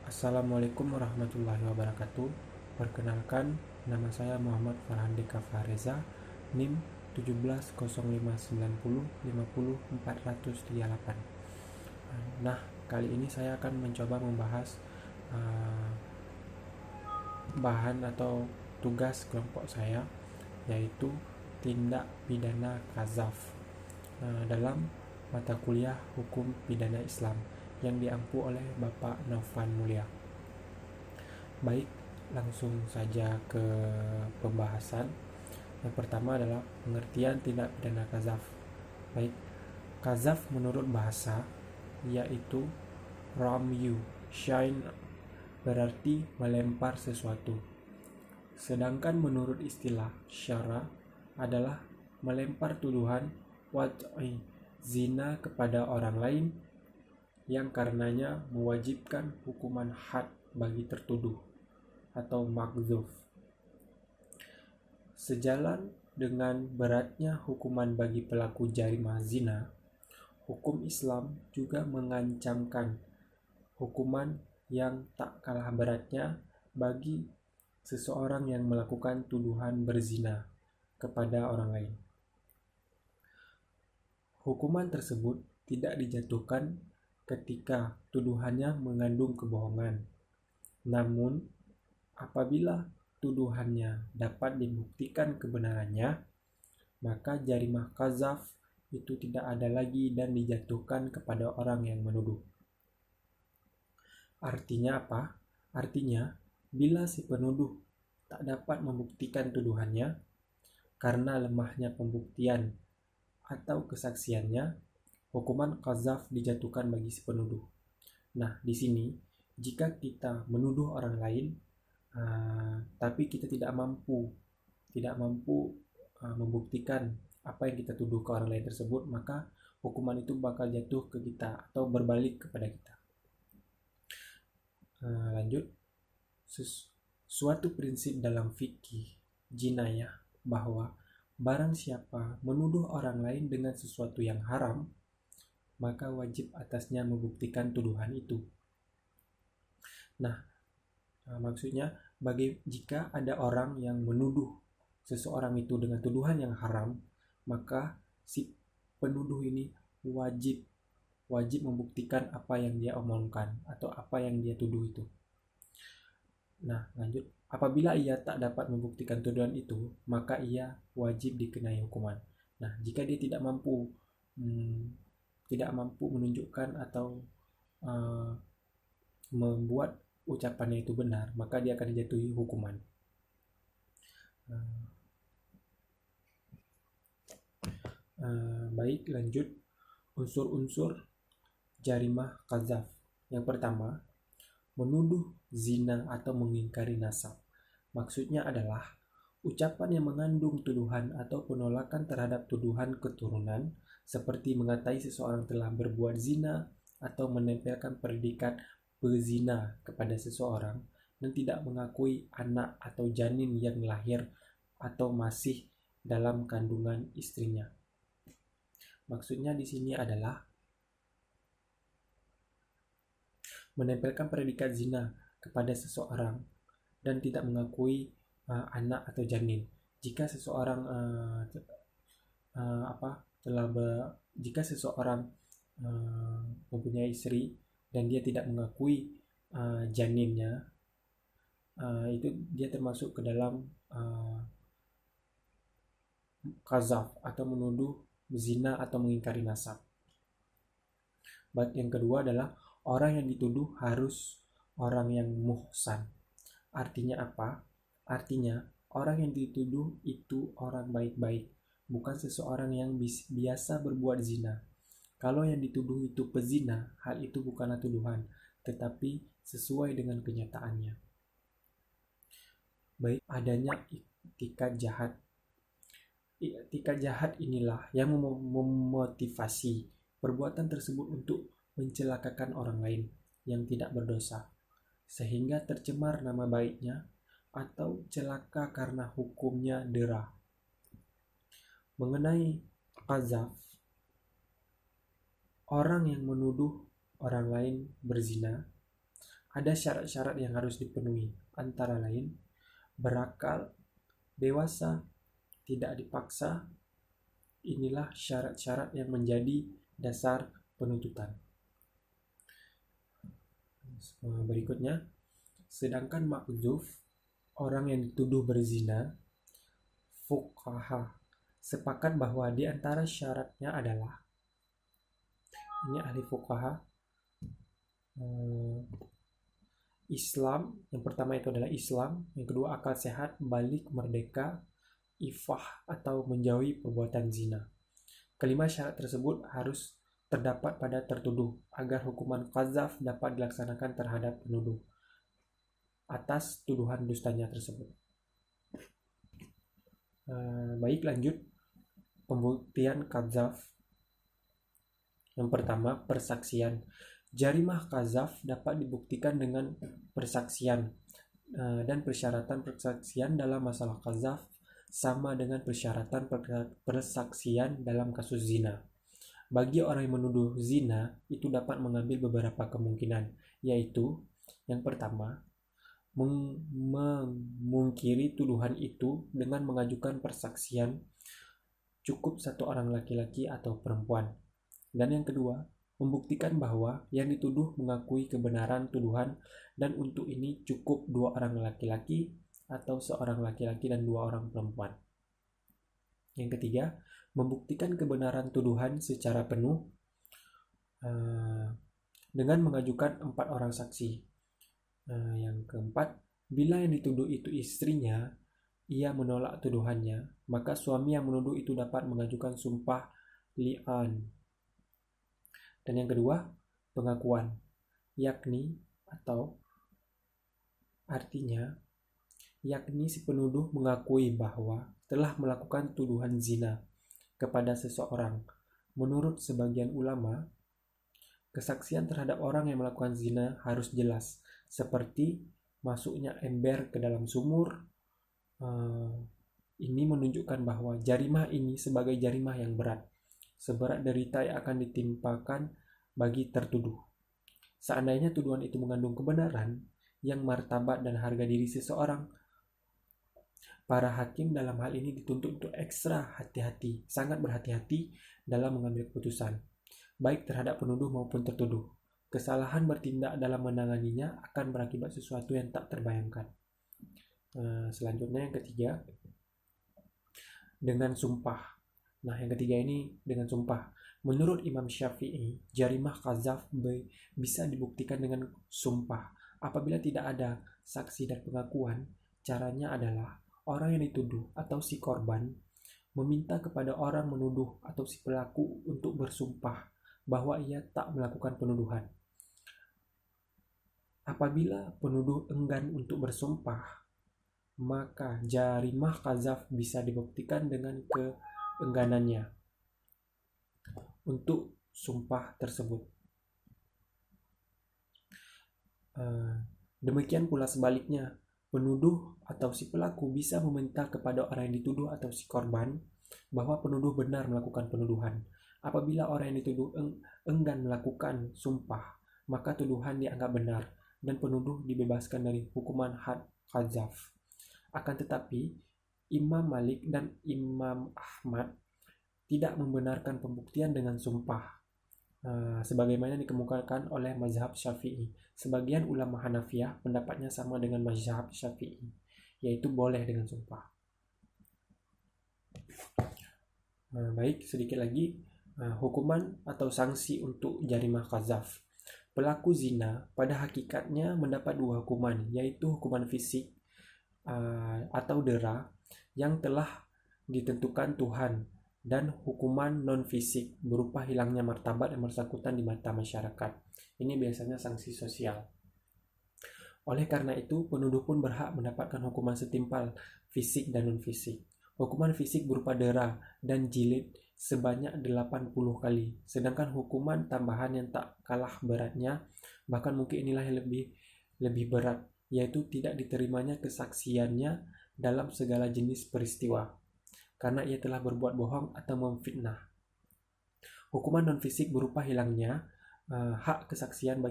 Assalamualaikum warahmatullahi wabarakatuh. Perkenalkan, nama saya Muhammad Farhandika Fareza, NIM 170590500438. Nah, kali ini saya akan mencoba membahas uh, bahan atau tugas kelompok saya, yaitu tindak pidana qadzaf dalam mata kuliah Hukum Pidana Islam yang diampu oleh Bapak Novan Mulia. Baik, langsung saja ke pembahasan. Yang pertama adalah pengertian tindak pidana qadzaf. Baik, qadzaf menurut bahasa yaitu ramyu, shine, berarti melempar sesuatu. Sedangkan menurut istilah syara adalah melempar tuduhan wad'i, zina kepada orang lain yang karenanya mewajibkan hukuman had bagi tertuduh atau makdzuf. Sejalan dengan beratnya hukuman bagi pelaku jarimah zina, hukum Islam juga mengancamkan hukuman yang tak kalah beratnya bagi seseorang yang melakukan tuduhan berzina kepada orang lain. Hukuman tersebut tidak dijatuhkan ketika tuduhannya mengandung kebohongan. Namun, apabila tuduhannya dapat dibuktikan kebenarannya, maka jarimah qadzaf itu tidak ada lagi dan dijatuhkan kepada orang yang menuduh. Artinya apa? Artinya, bila si penuduh tak dapat membuktikan tuduhannya karena lemahnya pembuktian atau kesaksiannya, hukuman qadzaf dijatuhkan bagi si penuduh. Nah, di sini jika kita menuduh orang lain tapi kita tidak mampu membuktikan apa yang kita tuduh ke orang lain tersebut, maka hukuman itu bakal jatuh ke kita atau berbalik kepada kita. Lanjut, suatu prinsip dalam fikih jinayah bahwa barang siapa menuduh orang lain dengan sesuatu yang haram, maka wajib atasnya membuktikan tuduhan itu. Nah, maksudnya jika ada orang yang menuduh seseorang itu dengan tuduhan yang haram, maka si penuduh ini wajib membuktikan apa yang dia omongkan atau apa yang dia tuduh itu. Nah, lanjut. Apabila ia tak dapat membuktikan tuduhan itu, maka ia wajib dikenai hukuman. Nah, jika dia tidak mampu menunjukkan atau membuat ucapannya itu benar, maka dia akan dijatuhi hukuman. Baik, lanjut. Unsur-unsur jarimah qadzaf. Yang pertama, menuduh zina atau mengingkari nasab. Maksudnya adalah ucapan yang mengandung tuduhan atau penolakan terhadap tuduhan keturunan, seperti mengatai seseorang telah berbuat zina atau menempelkan predikat pezina kepada seseorang dan tidak mengakui anak atau janin yang lahir atau masih dalam kandungan istrinya. Maksudnya di sini adalah menempelkan predikat zina kepada seseorang dan tidak mengakui anak atau janin. Jika seseorang jika seseorang mempunyai istri dan dia tidak mengakui janinnya, itu dia termasuk ke dalam qadzaf atau menuduh zina atau mengingkari nasab. Baik, yang kedua adalah orang yang dituduh harus orang yang muhsan. Artinya apa? Artinya orang yang dituduh itu orang baik-baik, bukan seseorang yang biasa berbuat zina. Kalau yang dituduh itu pezina, hal itu bukanlah tuduhan, tetapi sesuai dengan kenyataannya. Baik, adanya iktikat jahat. Iktikat jahat inilah yang memotivasi perbuatan tersebut untuk mencelakakan orang lain yang tidak berdosa, sehingga tercemar nama baiknya atau celaka karena hukumnya dera. Mengenai qadzaf, orang yang menuduh orang lain berzina Ada syarat-syarat yang harus dipenuhi, antara lain berakal, dewasa, tidak dipaksa. Inilah syarat-syarat yang menjadi dasar penuntutan. Berikutnya, sedangkan ma'zuf, orang yang dituduh berzina, fuqaha sepakat bahwa di antara syaratnya adalah, ini ahli fuqaha, Islam. Yang pertama itu adalah Islam, yang kedua akal sehat, balik, merdeka, ifah atau menjauhi perbuatan zina. Kelima syarat tersebut harus terdapat pada tertuduh agar hukuman qazaf dapat dilaksanakan terhadap penuduh atas tuduhan dustanya tersebut. Baik, lanjut pembuktian qazaf. Yang pertama, persaksian. Jarimah qazaf dapat dibuktikan dengan persaksian, dan persyaratan persaksian dalam masalah qazaf sama dengan persyaratan persaksian dalam kasus zina. Bagi orang yang menuduh zina, itu dapat mengambil beberapa kemungkinan, yaitu yang pertama, memungkiri tuduhan itu dengan mengajukan persaksian cukup satu orang laki-laki atau perempuan. Dan yang kedua, membuktikan bahwa yang dituduh mengakui kebenaran tuduhan, dan untuk ini cukup 2 orang laki-laki atau seorang laki-laki dan 2 orang perempuan. Yang ketiga, membuktikan kebenaran tuduhan secara penuh dengan mengajukan 4 orang saksi. Yang keempat, bila yang dituduh itu istrinya, ia menolak tuduhannya, maka suami yang menuduh itu dapat mengajukan sumpah li'an. Dan yang kedua, pengakuan, yakni si penuduh mengakui bahwa telah melakukan tuduhan zina kepada seseorang. Menurut sebagian ulama, kesaksian terhadap orang yang melakukan zina harus jelas, seperti masuknya ember ke dalam sumur. Ini menunjukkan bahwa jarimah ini sebagai jarimah yang berat, seberat derita yang akan ditimpakan bagi tertuduh. Seandainya tuduhan itu mengandung kebenaran yang martabat dan harga diri seseorang, para hakim dalam hal ini dituntut untuk ekstra hati-hati, sangat berhati-hati dalam mengambil keputusan, baik terhadap penuduh maupun tertuduh. Kesalahan bertindak dalam menanganinya akan berakibat sesuatu yang tak terbayangkan. Selanjutnya yang ketiga, dengan sumpah. Yang ketiga ini dengan sumpah. Menurut Imam Syafi'i, jarimah qazaf bisa dibuktikan dengan sumpah. Apabila tidak ada saksi dan pengakuan, caranya adalah orang yang dituduh atau si korban meminta kepada orang menuduh atau si pelaku untuk bersumpah bahwa ia tak melakukan penuduhan. Apabila penuduh enggan untuk bersumpah, maka jarimah qazaf bisa dibuktikan dengan keengganannya untuk sumpah tersebut. Demikian pula sebaliknya, penuduh atau si pelaku bisa meminta kepada orang yang dituduh atau si korban bahwa penuduh benar melakukan penuduhan. Apabila orang yang dituduh enggan melakukan sumpah, maka tuduhan dianggap benar dan penuduh dibebaskan dari hukuman had qazaf. Akan tetapi, Imam Malik dan Imam Ahmad tidak membenarkan pembuktian dengan sumpah, sebagaimana dikemukakan oleh mazhab Syafi'i. Sebagian ulama Hanafiyah pendapatnya sama dengan mazhab Syafi'i, yaitu boleh dengan sumpah. Baik, sedikit lagi hukuman atau sanksi untuk jarimah qazaf. Pelaku zina pada hakikatnya mendapat 2 hukuman, yaitu hukuman fisik atau dera yang telah ditentukan Tuhan, dan hukuman non-fisik berupa hilangnya martabat yang bersangkutan di mata masyarakat. Ini biasanya sanksi sosial. Oleh karena itu, penuduh pun berhak mendapatkan hukuman setimpal fisik dan non-fisik. Hukuman fisik berupa dera dan jilid sebanyak 80 kali, sedangkan hukuman tambahan yang tak kalah beratnya, bahkan mungkin inilah yang lebih berat, yaitu tidak diterimanya kesaksiannya dalam segala jenis peristiwa, karena ia telah berbuat bohong atau memfitnah. Hukuman non-fisik berupa hilangnya hak kesaksian bagi